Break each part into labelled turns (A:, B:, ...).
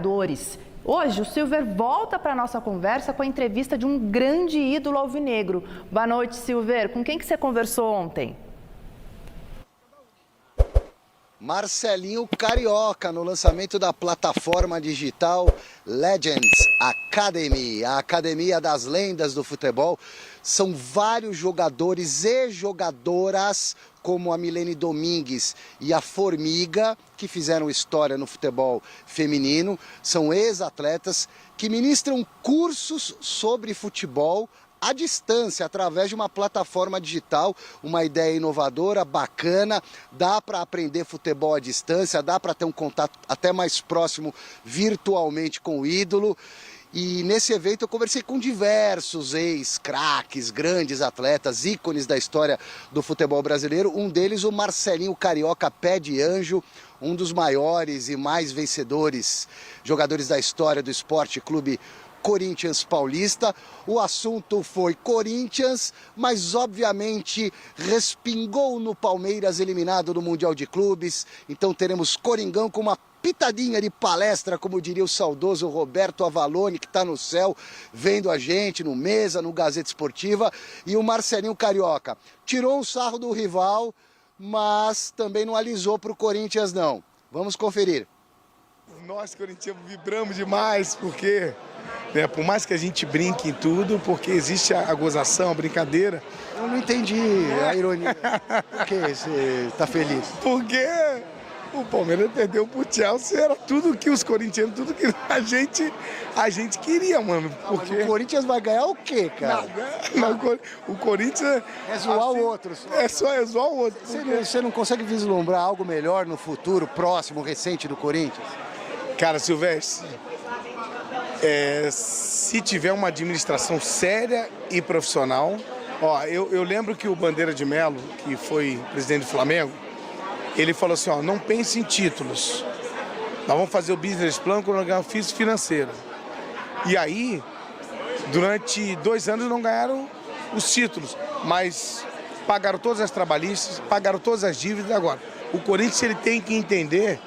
A: jogadores. Hoje, o Silver volta para a nossa conversa com a entrevista de um grande ídolo alvinegro. Boa noite, Silver. Com quem que você conversou ontem?
B: Marcelinho Carioca, no lançamento da plataforma digital Legends Academy, a academia das lendas do futebol. São vários jogadores e jogadoras, como a Milene Domingues e a Formiga, que fizeram história no futebol feminino. São ex-atletas que ministram cursos sobre futebol à distância, através de uma plataforma digital, uma ideia inovadora, bacana. Dá para aprender futebol à distância, dá para ter um contato até mais próximo virtualmente com o ídolo. E nesse evento eu conversei com diversos ex-craques, grandes atletas, ícones da história do futebol brasileiro. Um deles, o Marcelinho Carioca, pé de anjo, um dos maiores e mais vencedores jogadores da história do Esporte Clube Corinthians Paulista. O assunto foi Corinthians, mas obviamente respingou no Palmeiras, eliminado do Mundial de Clubes. Então teremos Coringão com uma pitadinha de palestra, como diria o saudoso Roberto Avalone, que está no céu vendo a gente no Mesa, no Gazeta Esportiva. E o Marcelinho Carioca tirou um sarro do rival, mas também não alisou para o Corinthians não. Vamos conferir.
C: Nós, corintianos, vibramos demais, porque, né, por mais que a gente brinque em tudo, porque existe a gozação, a brincadeira.
B: Eu não entendi a ironia. Por que você está feliz?
C: Porque o Palmeiras perdeu pro Chelsea, era tudo que os corintianos, tudo que a gente queria, mano. Porque
B: Mas o Corinthians vai ganhar o quê, cara?
C: O Corinthians...
B: É zoar o outro.
C: É zoar o outro.
B: Você não consegue vislumbrar algo melhor no futuro, próximo, recente do Corinthians?
C: Cara, Silvestre, se tiver uma administração séria e profissional... Ó, eu lembro que o Bandeira de Melo, que foi presidente do Flamengo, ele falou assim, ó, não pense em títulos. Nós vamos fazer o business plan quando nós ganhamos físico financeiro. E aí, durante 2 anos não ganharam os títulos, mas pagaram todas as trabalhistas, pagaram todas as dívidas. Agora, o Corinthians ele tem que entender,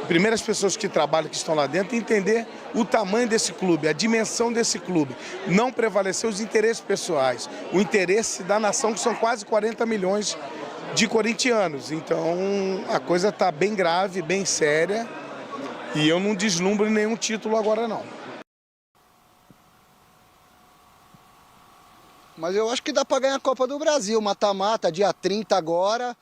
C: primeiro as pessoas que trabalham, que estão lá dentro, entender o tamanho desse clube, a dimensão desse clube. Não prevalecer os interesses pessoais, o interesse da nação, que são quase 40 milhões de corintianos. Então a coisa está bem grave, bem séria, e eu não deslumbro nenhum título agora não.
B: Mas eu acho que dá para ganhar a Copa do Brasil, mata-mata, dia 30 agora,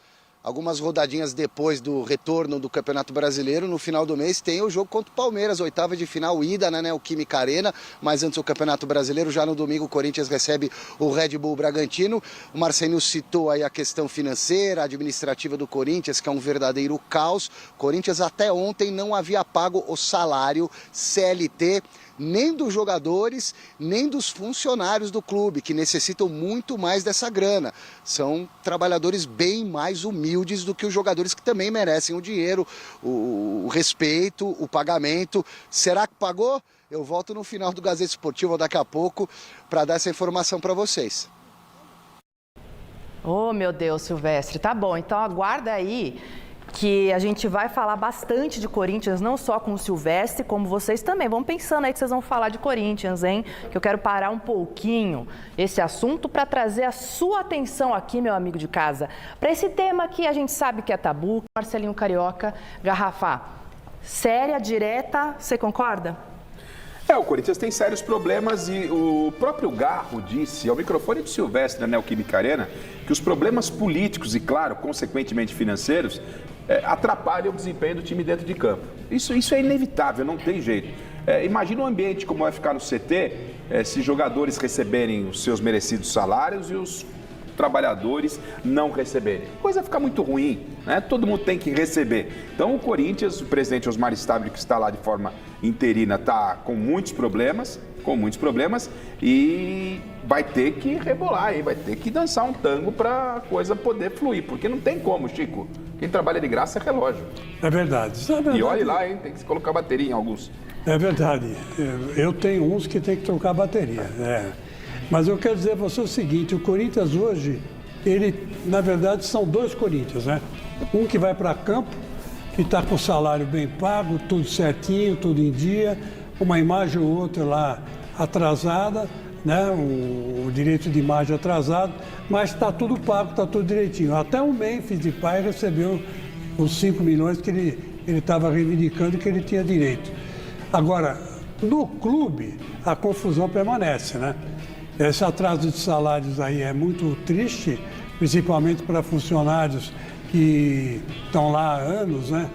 B: algumas rodadinhas depois do retorno do Campeonato Brasileiro. No final do mês tem o jogo contra o Palmeiras, 8ª de final, ida, né, o Química Arena, mas antes do Campeonato Brasileiro, já no domingo o Corinthians recebe o Red Bull Bragantino. O Marcelinho citou aí a questão financeira, administrativa do Corinthians, que é um verdadeiro caos. O Corinthians até ontem não havia pago o salário CLT, nem dos jogadores, nem dos funcionários do clube, que necessitam muito mais dessa grana. São trabalhadores bem mais humildes do que os jogadores, que também merecem o dinheiro, o respeito, o pagamento. Será que pagou? Eu volto no final do Gazeta Esportiva daqui a pouco para dar essa informação para vocês.
A: Oh, meu Deus, Silvestre. Tá bom, então aguarda aí que a gente vai falar bastante de Corinthians, não só com o Silvestre, como vocês também. Vão pensando aí que vocês vão falar de Corinthians, hein? Que eu quero parar um pouquinho esse assunto para trazer a sua atenção aqui, meu amigo de casa, para esse tema que a gente sabe que é tabu. Marcelinho Carioca, Garrafa, séria, direta, você concorda?
D: O Corinthians tem sérios problemas e o próprio Garro disse ao microfone do Silvestre na Neoquímica Arena que os problemas políticos e, claro, consequentemente financeiros, atrapalham o desempenho do time dentro de campo. Isso é inevitável, não tem jeito. Imagina um ambiente como vai ficar no CT se jogadores receberem os seus merecidos salários e os trabalhadores não receberem. A coisa fica muito ruim, né? Todo mundo tem que receber. Então o Corinthians, o presidente Osmar Stabile, que está lá de forma interina, está com muitos problemas e vai ter que rebolar, vai ter que dançar um tango para a coisa poder fluir, porque não tem como, Chico. Quem trabalha de graça é relógio.
E: É verdade. Isso é verdade.
D: E olhe lá, hein? Tem que se colocar bateria em alguns.
E: É verdade. Eu tenho uns que tem que trocar bateria. Mas eu quero dizer a você o seguinte, o Corinthians hoje, ele, na verdade, são 2 Corinthians, né? Um que vai para campo, que está com o salário bem pago, tudo certinho, tudo em dia, uma imagem ou outra lá atrasada, né? O direito de imagem atrasado, mas está tudo pago, está tudo direitinho. Até o Memphis Depay recebeu os 5 milhões que ele estava reivindicando que ele tinha direito. Agora, no clube, a confusão permanece, né? Esse atraso de salários aí é muito triste, principalmente para funcionários que estão lá há anos, né?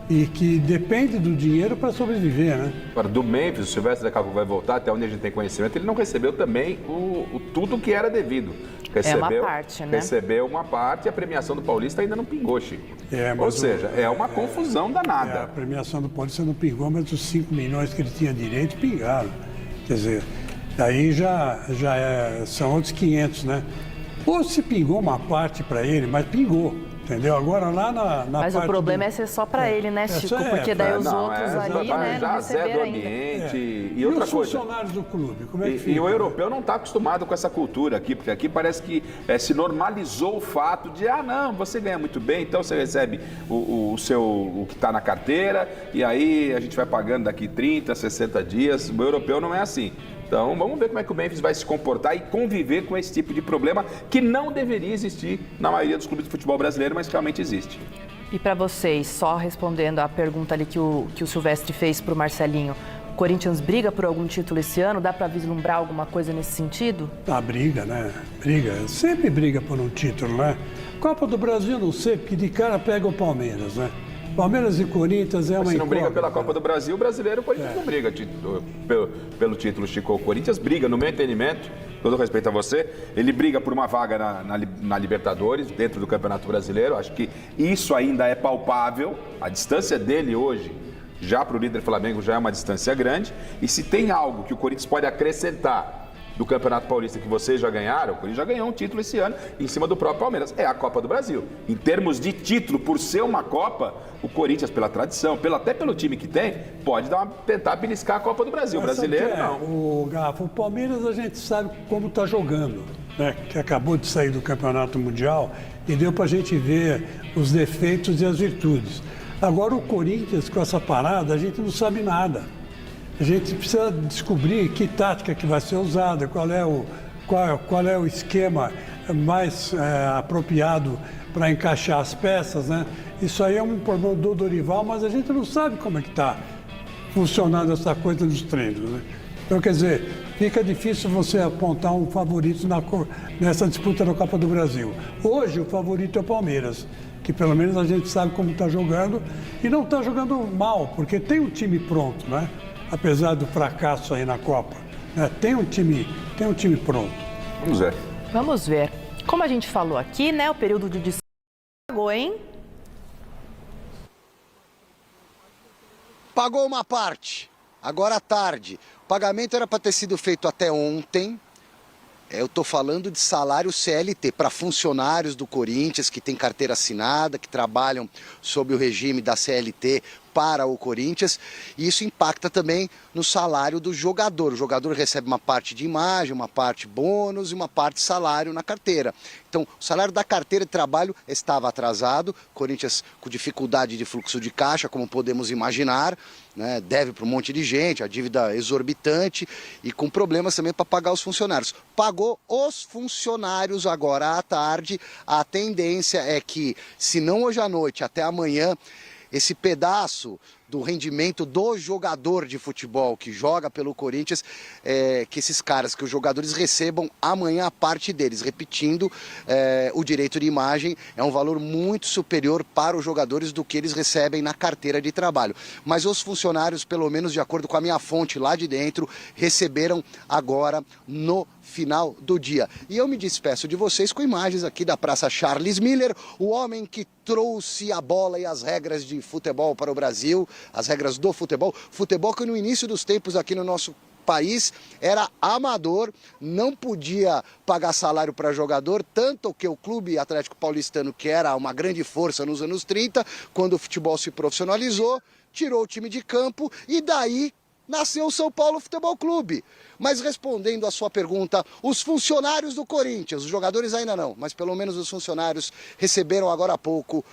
E: E que dependem do dinheiro para sobreviver, né?
D: Agora, do Memphis, o Silvestre daqui a pouco vai voltar, até onde a gente tem conhecimento, ele não recebeu também tudo que era devido.
A: Uma parte, né?
D: Recebeu uma parte e a premiação do Paulista ainda não pingou, Chico. Ou seja, é uma confusão danada.
E: A premiação do Paulista não pingou, mas os 5 milhões que ele tinha direito pingaram. Quer dizer, daí são outros 500, né? Ou se pingou uma parte para ele, mas pingou. Entendeu? Agora lá na
A: Mas
E: parte
A: o problema é ser só para ele, né, Chico? Porque daí os outros ali, né,
D: já
A: não
D: Zé do
A: receberam
D: ambiente.
E: E
D: outra
E: os
D: coisa.
E: funcionários do clube, como é que fica?
D: E o europeu não está acostumado com essa cultura aqui, porque aqui parece que se normalizou o fato de, não, você ganha muito bem, então você recebe o que está na carteira, e aí a gente vai pagando daqui 30, 60 dias. O europeu não é assim. Então, vamos ver como é que o Memphis vai se comportar e conviver com esse tipo de problema que não deveria existir na maioria dos clubes de futebol brasileiro, mas realmente existe.
A: E para vocês, só respondendo a pergunta ali que o Silvestre fez para o Marcelinho, o Corinthians briga por algum título esse ano? Dá para vislumbrar alguma coisa nesse sentido?
E: Briga, né? Sempre briga por um título, né? Copa do Brasil, não sei, porque de cara pega o Palmeiras, né? Palmeiras e Corinthians é uma
D: Se não briga pela
E: né?
D: Copa do Brasil, o brasileiro, o Corinthians não briga pelo título, Chico. O Corinthians briga, no meu entendimento, todo respeito a você, ele briga por uma vaga na Libertadores, dentro do Campeonato Brasileiro. Acho que isso ainda é palpável. A distância dele hoje, já para o líder Flamengo, já é uma distância grande. E se tem algo que o Corinthians pode acrescentar do Campeonato Paulista que vocês já ganharam, o Corinthians já ganhou um título esse ano em cima do próprio Palmeiras. É a Copa do Brasil. Em termos de título, por ser uma Copa, o Corinthians, pela tradição, até pelo time que tem, pode tentar beliscar a Copa do Brasil. O brasileiro, não.
E: O Palmeiras a gente sabe como está jogando, né? Que acabou de sair do Campeonato Mundial e deu para a gente ver os defeitos e as virtudes. Agora o Corinthians, com essa parada, a gente não sabe nada. A gente precisa descobrir que tática que vai ser usada, qual é o esquema mais apropriado para encaixar as peças, né? Isso aí é um problema do Dorival, mas a gente não sabe como é que está funcionando essa coisa dos treinos, né? Então, quer dizer, fica difícil você apontar um favorito nessa disputa da Copa do Brasil. Hoje, o favorito é o Palmeiras, que pelo menos a gente sabe como está jogando e não está jogando mal, porque tem um time pronto, né? Apesar do fracasso aí na Copa, né? Tem um time pronto.
D: Vamos ver.
A: Vamos ver. Como a gente falou aqui, né? O período de descanso pagou, hein?
B: Pagou uma parte, agora à tarde. O pagamento era para ter sido feito até ontem. Eu estou falando de salário CLT para funcionários do Corinthians que têm carteira assinada, que trabalham sob o regime da CLT para o Corinthians, e isso impacta também no salário do jogador. O jogador recebe uma parte de imagem, uma parte bônus e uma parte salário na carteira. Então, o salário da carteira de trabalho estava atrasado, Corinthians com dificuldade de fluxo de caixa, como podemos imaginar, né? Deve para um monte de gente, a dívida exorbitante e com problemas também para pagar os funcionários. Pagou os funcionários agora à tarde. A tendência é que, se não hoje à noite, até amanhã, esse pedaço do rendimento do jogador de futebol que joga pelo Corinthians, que esses caras, que os jogadores recebam amanhã a parte deles. Repetindo, o direito de imagem é um valor muito superior para os jogadores do que eles recebem na carteira de trabalho. Mas os funcionários, pelo menos de acordo com a minha fonte lá de dentro, receberam agora no final do dia. E eu me despeço de vocês com imagens aqui da Praça Charles Miller, o homem que trouxe a bola e as regras de futebol para o Brasil, as regras do futebol. Futebol que no início dos tempos aqui no nosso país era amador, não podia pagar salário para jogador, tanto que o Clube Atlético Paulistano, que era uma grande força nos anos 30, quando o futebol se profissionalizou, tirou o time de campo e daí nasceu o São Paulo Futebol Clube. Mas respondendo à sua pergunta, os funcionários do Corinthians, os jogadores ainda não, mas pelo menos os funcionários receberam agora há pouco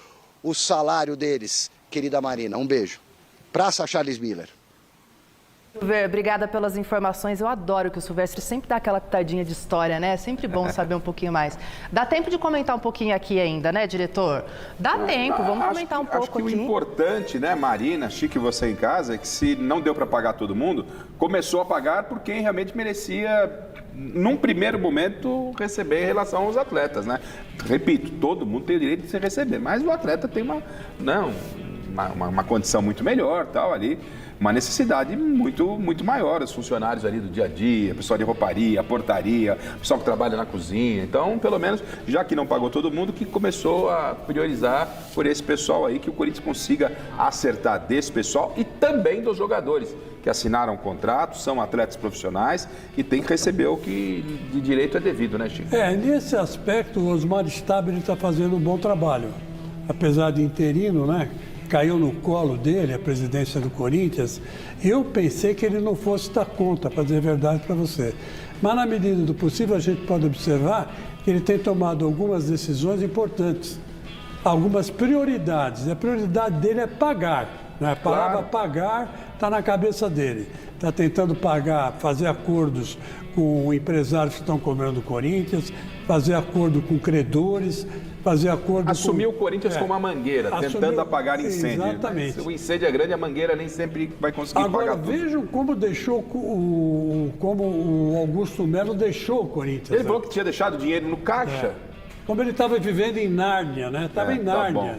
B: o salário deles, querida Marina. Um beijo. Praça Charles Miller.
A: Silver, obrigada pelas informações. Eu adoro que o Silvestre sempre dá aquela pitadinha de história, né? É sempre bom saber um pouquinho mais. Dá tempo de comentar um pouquinho aqui ainda, né, diretor? Dá tempo, vamos comentar um pouco
D: acho que
A: aqui.
D: O importante, né, Marina, Chique, você em casa, é que se não deu para pagar todo mundo, começou a pagar por quem realmente merecia, num primeiro momento, receber em relação aos atletas, né? Repito, todo mundo tem o direito de se receber, mas o atleta tem uma condição muito melhor, tal, ali. Uma necessidade muito maior, os funcionários ali do dia a dia, pessoal de rouparia, portaria, pessoal que trabalha na cozinha. Então, pelo menos, já que não pagou todo mundo, que começou a priorizar por esse pessoal aí, que o Corinthians consiga acertar desse pessoal e também dos jogadores que assinaram contratos, são atletas profissionais e tem que receber o que de direito é devido, né, Chico?
E: Nesse aspecto, o Osmar Stabile está fazendo um bom trabalho. Apesar de interino, né? Caiu no colo dele a presidência do Corinthians, eu pensei que ele não fosse dar conta, para dizer a verdade para você. Mas, na medida do possível, a gente pode observar que ele tem tomado algumas decisões importantes, algumas prioridades. A prioridade dele é pagar, né? A palavra pagar está na cabeça dele. Está tentando pagar, fazer acordos com empresários que estão comendo o Corinthians, fazer acordo com credores, fazer acordo
D: Assumiu o Corinthians como uma mangueira, tentando apagar incêndio.
E: Exatamente.
D: Se o incêndio é grande, a mangueira nem sempre vai conseguir
E: Agora,
D: apagar tudo.
E: vejam como deixou como o Augusto Melo deixou o Corinthians.
D: Ele falou que tinha deixado dinheiro no caixa.
E: Como ele estava vivendo em Nárnia, né? Estava em Nárnia.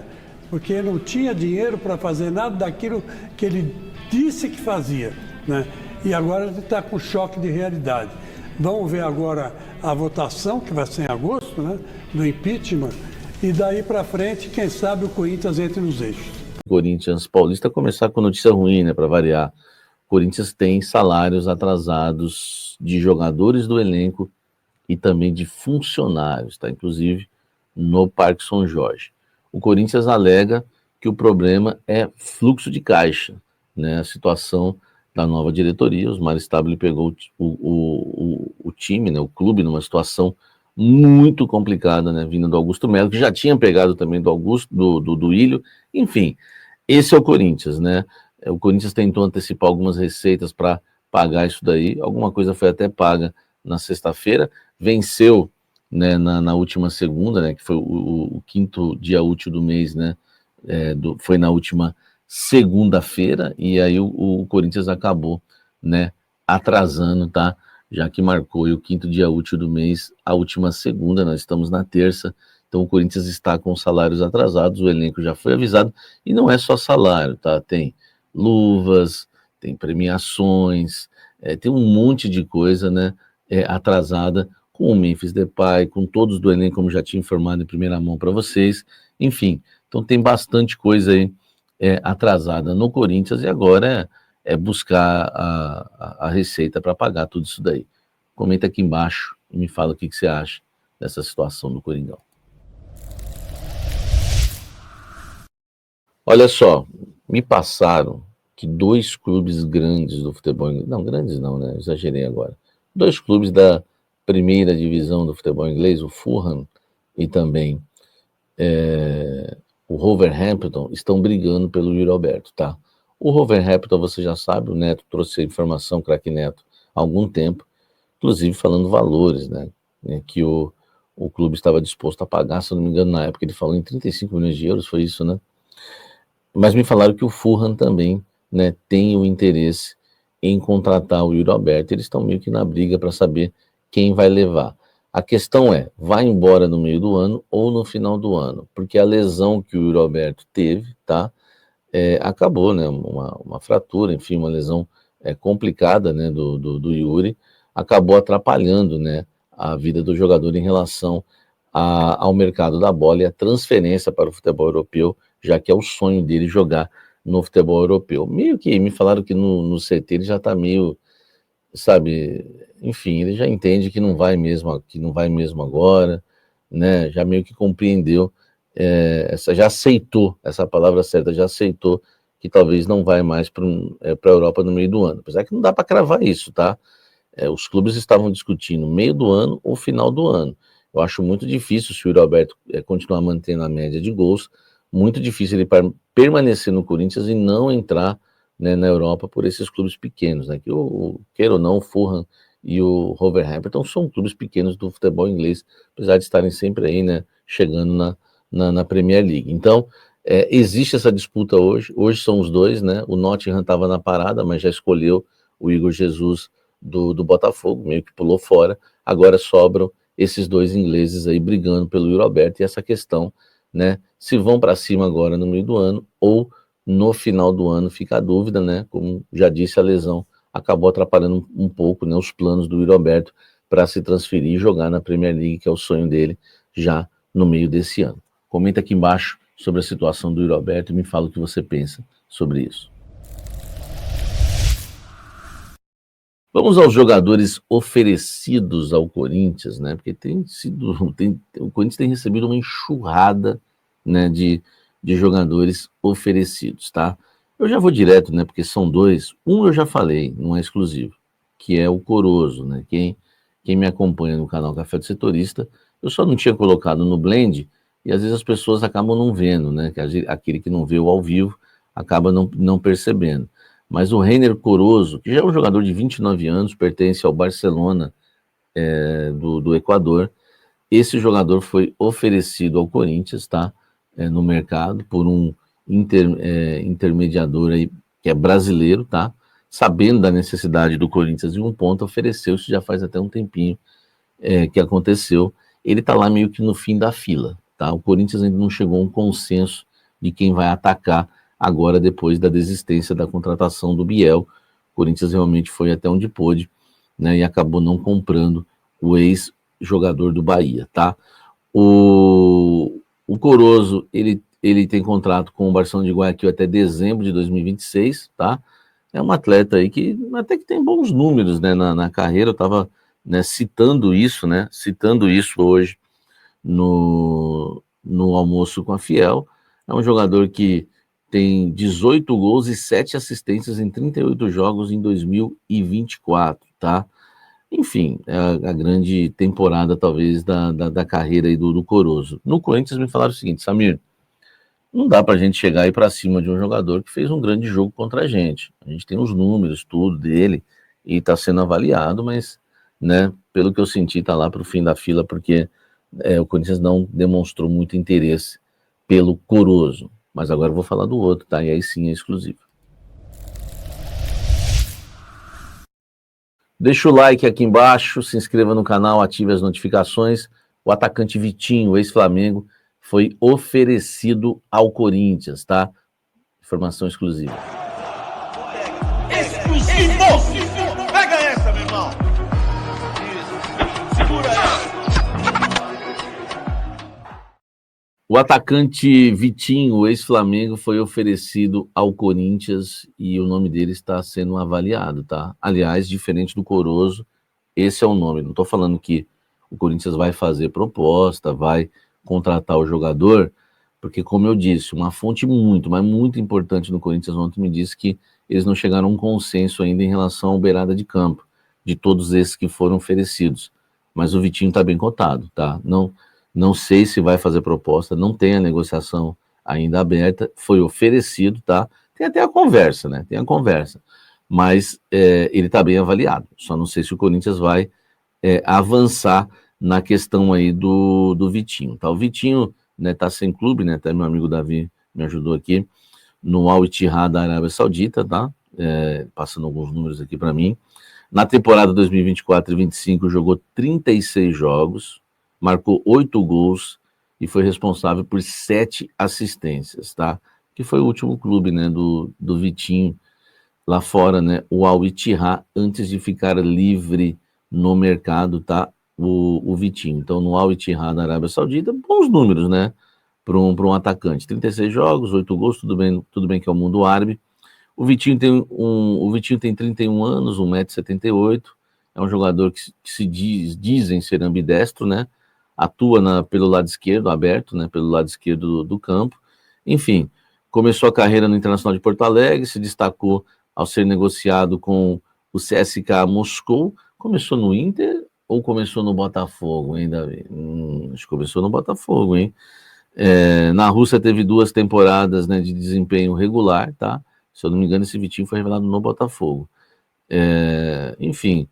E: Porque não tinha dinheiro para fazer nada daquilo que ele disse que fazia, né? E agora ele está com choque de realidade. Vamos ver agora a votação, que vai ser em agosto, né? Do impeachment. E daí para frente, quem sabe o Corinthians entre nos eixos.
F: Corinthians Paulista começar com notícia ruim, né? Para variar. O Corinthians tem salários atrasados de jogadores do elenco e também de funcionários, tá? Inclusive no Parque São Jorge. O Corinthians alega que o problema é fluxo de caixa, né? A situação da nova diretoria, Osmar Stabile pegou o time, né? O clube numa situação muito complicada, né? Vindo do Augusto Melo, que já tinha pegado também do Augusto, do Ilho. Enfim, esse é o Corinthians, né? O Corinthians tentou antecipar algumas receitas para pagar isso daí. Alguma coisa foi até paga na sexta-feira. Venceu, né, na última segunda, né? Que foi o quinto dia útil do mês, né? Foi na última segunda-feira. E aí o Corinthians acabou, né? Atrasando, tá? Já que marcou o quinto dia útil do mês, a última segunda, nós estamos na terça, então o Corinthians está com salários atrasados, o elenco já foi avisado, e não é só salário, tá? Tem luvas, tem premiações, tem um monte de coisa, né, atrasada, com o Memphis Depay, com todos do elenco, como já tinha informado em primeira mão para vocês, enfim, então tem bastante coisa aí atrasada no Corinthians, e agora é buscar a receita para pagar tudo isso daí. Comenta aqui embaixo e me fala o que você acha dessa situação do Coringão. Olha só, me passaram que 2 clubes grandes do futebol inglês, não, grandes não, né? Exagerei agora. 2 clubes da primeira divisão do futebol inglês, o Fulham e também o Wolverhampton, estão brigando pelo Yuri Alberto, tá? O Wolverhampton, você já sabe, o Neto trouxe a informação, craque Neto, há algum tempo, inclusive falando valores, né, que o clube estava disposto a pagar, se eu não me engano, na época ele falou em 35 milhões de euros, foi isso, né? Mas me falaram que o Fulham também, né, tem o interesse em contratar o Yuri Alberto, eles estão meio que na briga para saber quem vai levar. A questão é, vai embora no meio do ano ou no final do ano? Porque a lesão que o Yuri Alberto teve, tá? Acabou, né, uma fratura, enfim, uma lesão complicada, né, do Yuri, acabou atrapalhando, né, a vida do jogador em relação ao mercado da bola e a transferência para o futebol europeu, já que é o sonho dele jogar no futebol europeu. Meio que me falaram que no CT ele já está meio, sabe, enfim, ele já entende que não vai mesmo agora, né, já meio que compreendeu, já aceitou, essa palavra certa, já aceitou que talvez não vai mais para a Europa no meio do ano. Apesar que não dá para cravar isso, tá? Os clubes estavam discutindo meio do ano ou final do ano. Eu acho muito difícil se o Yuri Alberto continuar mantendo a média de gols, muito difícil ele permanecer no Corinthians e não entrar, né, na Europa por esses clubes pequenos, né? Que queira ou não, o Fulham e o Wolverhampton são clubes pequenos do futebol inglês, apesar de estarem sempre aí, né, chegando na Premier League. Então, existe essa disputa hoje são os dois, né? O Nottingham estava na parada, mas já escolheu o Igor Jesus do Botafogo, meio que pulou fora. Agora sobram esses dois ingleses aí brigando pelo Euroberto, e essa questão, né, se vão para cima agora no meio do ano ou no final do ano, fica a dúvida, né? Como já disse, a lesão acabou atrapalhando um pouco, né, os planos do Roberto para se transferir e jogar na Premier League, que é o sonho dele, já no meio desse ano. Comenta aqui embaixo sobre a situação do Roberto e me fala o que você pensa sobre isso. Vamos aos jogadores oferecidos ao Corinthians, né? Porque o Corinthians tem recebido uma enxurrada, né, de jogadores oferecidos, tá? Eu já vou direto, né? Porque são dois. Um eu já falei, não é exclusivo, que é o Corozo, né? Quem me acompanha no canal Café do Setorista, eu só não tinha colocado no Blend, e às vezes as pessoas acabam não vendo, né? Que aquele que não vê o ao vivo acaba não percebendo. Mas o Reiner Corozo, que já é um jogador de 29 anos, pertence ao Barcelona do Equador. Esse jogador foi oferecido ao Corinthians, tá? No mercado, por um intermediador aí, que é brasileiro, tá? Sabendo da necessidade do Corinthians em um ponto, ofereceu, isso já faz até um tempinho que aconteceu. Ele tá lá meio que no fim da fila, tá? O Corinthians ainda não chegou a um consenso de quem vai atacar agora, depois da desistência da contratação do Biel. O Corinthians realmente foi até onde pôde, né? E acabou não comprando o ex-jogador do Bahia, tá? O Corozo, ele tem contrato com o Barcelona de Guayaquil até dezembro de 2026, tá? É um atleta aí que até que tem bons números, né, na carreira. Eu estava, né, citando isso hoje no almoço com a Fiel. É um jogador que tem 18 gols e 7 assistências em 38 jogos em 2024, tá? Enfim, é a grande temporada, talvez, da carreira aí do Corozo. No Corinthians me falaram o seguinte: Samir, não dá pra gente chegar aí pra cima de um jogador que fez um grande jogo contra a gente. A gente tem os números, tudo dele, e tá sendo avaliado, mas, né, pelo que eu senti, tá lá pro fim da fila, porque o Corinthians não demonstrou muito interesse pelo Corozo. Mas agora eu vou falar do outro, tá? E aí sim é exclusivo. Deixa o like aqui embaixo, se inscreva no canal, ative as notificações. O atacante Vitinho, ex-Flamengo, foi oferecido ao Corinthians, tá? Informação exclusiva.
G: Exclusivo! Pega essa, meu irmão! Segura essa!
F: O atacante Vitinho, ex-Flamengo, foi oferecido ao Corinthians e o nome dele está sendo avaliado, tá? Aliás, diferente do Corozo, esse é o nome. Não estou falando que o Corinthians vai fazer proposta, vai contratar o jogador, porque, como eu disse, uma fonte muito, mas muito importante no Corinthians ontem me disse que eles não chegaram a um consenso ainda em relação ao beirada de campo, de todos esses que foram oferecidos. Mas o Vitinho está bem cotado, tá? Não sei se vai fazer proposta, não tem a negociação ainda aberta, foi oferecido, tá? Tem até a conversa, né? Tem a conversa, mas ele está bem avaliado. Só não sei se o Corinthians vai avançar na questão aí do Vitinho, tá? O Vitinho, né, tá sem clube, né? Até meu amigo Davi me ajudou aqui, no Al Ittihad da Arábia Saudita, tá? Passando alguns números aqui para mim. Na temporada 2024 e 2025 jogou 36 jogos, marcou 8 gols e foi responsável por 7 assistências, tá? Que foi o último clube, né, do Vitinho lá fora, né? O Al Ittihad, antes de ficar livre no mercado, tá? O Vitinho. Então, no Al Ittihad da Arábia Saudita, bons números, né? Para um atacante. 36 jogos, 8 gols, tudo bem que é o mundo árabe. O Vitinho tem 31 anos, 1,78 m, é um jogador que se dizem ser ambidestro, né? Atua pelo lado esquerdo, aberto, né? Pelo lado esquerdo do campo. Enfim, começou a carreira no Internacional de Porto Alegre, se destacou ao ser negociado com o CSKA Moscou. Começou no Inter ou começou no Botafogo, hein, Davi? Acho que começou no Botafogo, hein? Na Rússia teve 2 temporadas, né, de desempenho regular, tá? Se eu não me engano, esse Vitinho foi revelado no Botafogo. Enfim,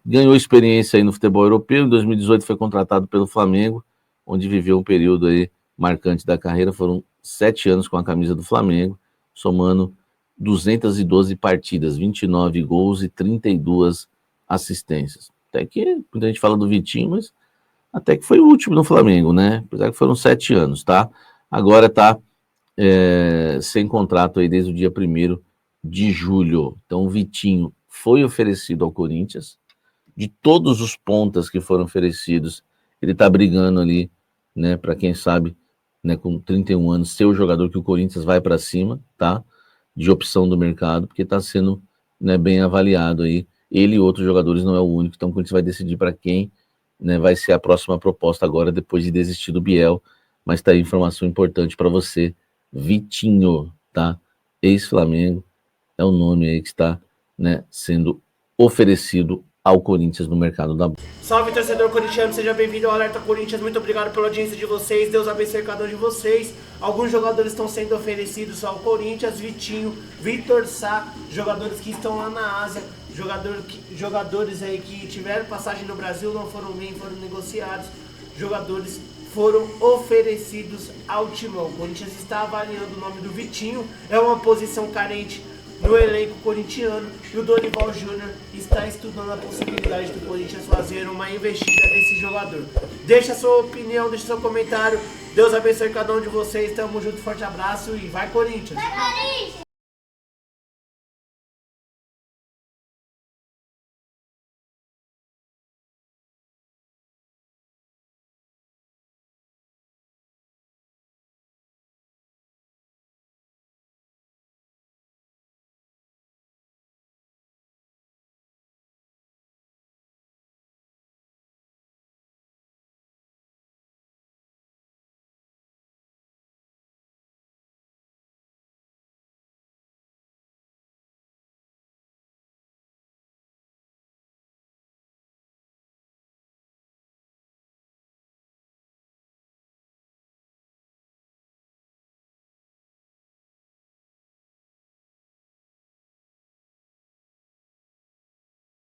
F: ganhou experiência aí no futebol europeu. Em 2018 foi contratado pelo Flamengo, onde viveu um período aí marcante da carreira. Foram 7 anos com a camisa do Flamengo, somando 212 partidas, 29 gols e 32 assistências. Até que muita gente fala do Vitinho, mas até que foi o último no Flamengo, né? Apesar que foram 7 anos, tá? Agora tá sem contrato aí desde o dia 1º de julho. Então o Vitinho foi oferecido ao Corinthians. De todos os pontas que foram oferecidos, ele tá brigando ali, né? Para quem sabe, né, com 31 anos, ser o jogador que o Corinthians vai para cima, tá? De opção do mercado, porque tá sendo, né, bem avaliado aí. Ele e outros jogadores, não é o único, então o Corinthians vai decidir para quem, né, vai ser a próxima proposta agora, depois de desistir do Biel. Mas tá aí informação importante para você, Vitinho, tá? Ex-Flamengo, é o nome aí que está, né, sendo oferecido ao Corinthians no mercado da bola.
H: Salve, torcedor corintiano, seja bem-vindo ao Alerta Corinthians. Muito obrigado pela audiência de vocês, Deus abençoe cada um de vocês. Alguns jogadores estão sendo oferecidos ao Corinthians: Vitinho, Vitor Sá, jogadores que estão lá na Ásia, jogadores aí que tiveram passagem no Brasil, não foram nem foram negociados, jogadores foram oferecidos ao Timão. O Corinthians está avaliando o nome do Vitinho, é uma posição carente no elenco corintiano, e o Dorival Júnior está estudando a possibilidade do Corinthians fazer uma investida nesse jogador. Deixa a sua opinião, deixa seu comentário. Deus abençoe cada um de vocês, tamo junto, forte abraço e vai Corinthians! Vai Corinthians!